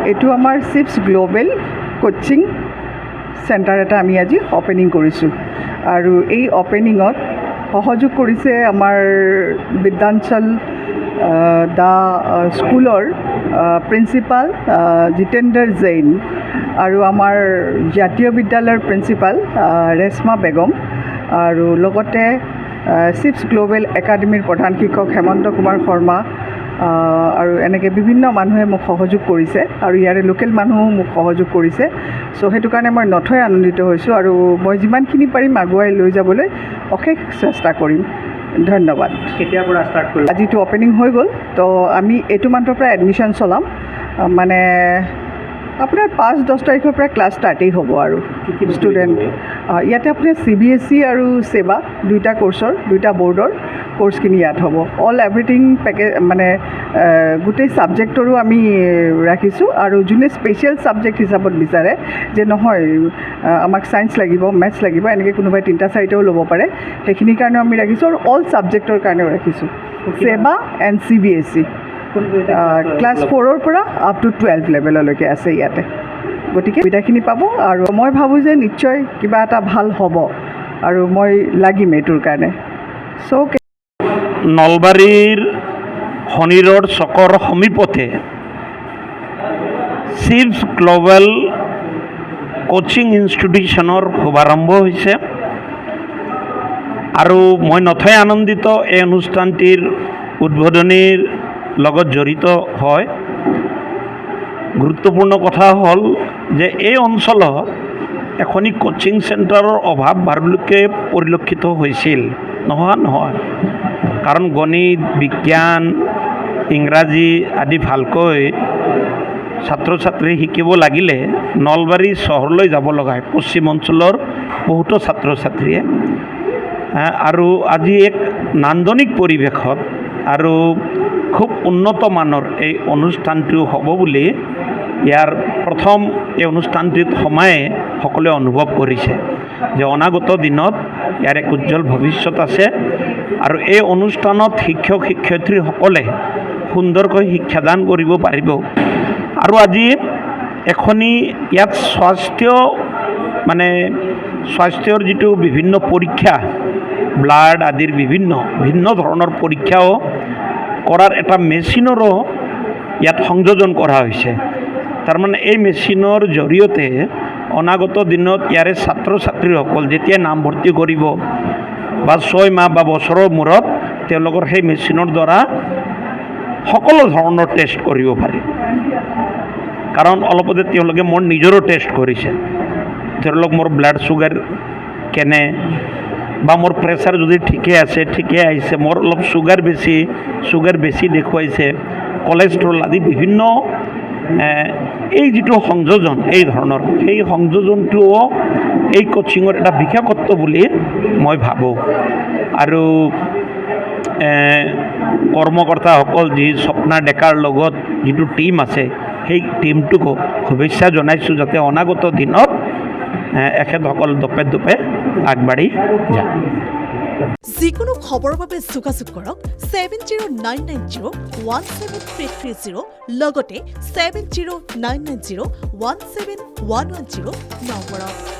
এইটো আমাৰ chips global coaching centre এটা আমি আজি অপেনিং কৰিছোঁ আৰু এই অপেনিঙত সহযোগ কৰিছে আমাৰ বিদ্যাঞ্চল দা স্কুলৰ প্ৰিন্সিপাল জিতেন্দ্ৰ জৈন আৰু আমাৰ জাতীয় বিদ্যালয়ৰ প্ৰিন্সিপাল ৰেশমা বেগম আৰু লগতে চিপছ গ্লোবেল একাডেমীৰ প্ৰধান শিক্ষক হেমন্ত কুমাৰ শৰ্মা আৰু এনেকৈ বিভিন্ন মানুহে মোক সহযোগ কৰিছে আৰু ইয়াৰে লোকেল মানুহো মোক সহযোগ কৰিছে। চ' সেইটো কাৰণে মই নথৈ আনন্দিত হৈছোঁ আৰু মই যিমানখিনি পাৰিম আগুৱাই লৈ যাবলৈ অশেষ চেষ্টা কৰিম। ধন্যবাদ। কেতিয়াৰ পৰা ষ্টাৰ্ট কৰিম? আজিতো অপেনিং হৈ গ'ল, তো আমি এইটো মান্থৰ পৰা এডমিশ্যন চলাম। মানে আপোনাৰ 5-10 তাৰিখৰ পৰা ক্লাছ ষ্টাৰ্টেই হ'ব আৰু ষ্টুডেণ্ট ইয়াতে আপোনাৰ CBSE আৰু সেৱা দুইটা কোৰ্চৰ দুইটা বৰ্ডৰ কোৰ্চখিনি ইয়াত হ'ব। অল এভৰিথিং মানে গোটেই ছাবজেক্টৰো আমি ৰাখিছোঁ আৰু যোনে স্পেচিয়েল ছাবজেক্ট হিচাপত বিচাৰে যে নহয় আমাক ছায়েন্স লাগিব, মেথছ লাগিব, এনেকৈ কোনোবাই 3-4টাও ল'ব পাৰে, সেইখিনিৰ কাৰণেও আমি ৰাখিছোঁ আৰু অল ছাবজেক্টৰ কাৰণেও ৰাখিছোঁ। সেৱা এণ্ড CBSE ক্লাছ 4ৰ পৰা আপ টু 12 লেভেললৈকে আছে ইয়াতে। গতিকে সুবিধাখিনি পাব আৰু মই ভাবোঁ যে নিশ্চয় কিবা এটা ভাল হ'ব আৰু মই লাগিম এইটোৰ কাৰণে। চ' নলবাৰীৰ শনি ৰোড চকৰ সমীপতে চিপছ গ্লোবেল কোচিং ইনষ্টিটিউশ্যনৰ শুভাৰম্ভ হৈছে আৰু মই নথৈ আনন্দিত এই অনুষ্ঠানটিৰ উদ্বোধনীৰ লগত জড়িত হয়। গুৰুত্বপূৰ্ণ কথা হ'ল যে এই অঞ্চলত এখনি কোচিং চেণ্টাৰৰ অভাৱ বাৰুলৈকে পৰিলক্ষিত হৈছিল, নহয় কাৰণ গণিত, বিজ্ঞান, ইংৰাজী আদি ভালকৈ ছাত্ৰ ছাত্ৰী শিকিব লাগিলে নলবাৰী চহৰলৈ যাব লগা হয়, পশ্চিম অঞ্চলৰ বহুতো ছাত্ৰ ছাত্ৰীয়ে। আৰু আজি এক নান্দনিক পৰিৱেশত আৰু খুব উন্নত মানৰ এই অনুষ্ঠানটো হ'ব বুলি ইয়াৰ প্ৰথম এই অনুষ্ঠানটিত সোমাই সকলোৱে অনুভৱ কৰিছে যে অনাগত দিনত ইয়াৰ এক উজ্জ্বল ভৱিষ্যত আছে আৰু এই অনুষ্ঠানত শিক্ষক শিক্ষয়িত্ৰীসকলে সুন্দৰকৈ শিক্ষাদান কৰিব পাৰিব। আৰু আজি এখনি ইয়াত স্বাস্থ্যৰ যিটো বিভিন্ন পৰীক্ষা, ব্লাড আদিৰ ভিন্ন ধৰণৰ পৰীক্ষাও কৰাৰ এটা মেচিনৰো ইয়াত সংযোজন কৰা হৈছে। তাৰমানে এই মেচিনৰ জৰিয়তে অনাগত দিনত ইয়াৰে ছাত্ৰ ছাত্ৰীসকল যেতিয়া নামভৰ্তি কৰিব বা 6 মাহ বা বছৰৰ মূৰত তেওঁলোকৰ সেই মেচিনৰ দ্বাৰা সকলো ধৰণৰ টেষ্ট কৰিব পাৰে। কাৰণ অলপতে তেওঁলোকে মোৰ নিজৰো টেষ্ট কৰিছে, ধৰি লওক মোৰ ব্লাড চুগাৰ কেনে বা মোৰ প্ৰেছাৰ যদি ঠিকে আছে, ঠিকে আহিছে, মোৰ অলপ চুগাৰ বেছি দেখুৱাইছে, কলেষ্ট্ৰল আদি বিভিন্ন এই যিটো সংযোজন এই ধৰণৰ, সেই সংযোজনটোও এই কোচিঙৰ এটা বিশেষত্ব বুলি মই ভাবোঁ। আৰু কৰ্মকৰ্তাসকল যি স্বপ্না ডেকাৰ লগত যিটো টীম আছে সেই টীমটোকো শুভেচ্ছা জনাইছোঁ যাতে অনাগত দিনত এখেতসকল দোপে আগবাঢ়ি যায়। যিকোনো খবৰৰ বাবে যোগাযোগ কৰক 7099017330 লগতে 7099017110 নম্বৰত।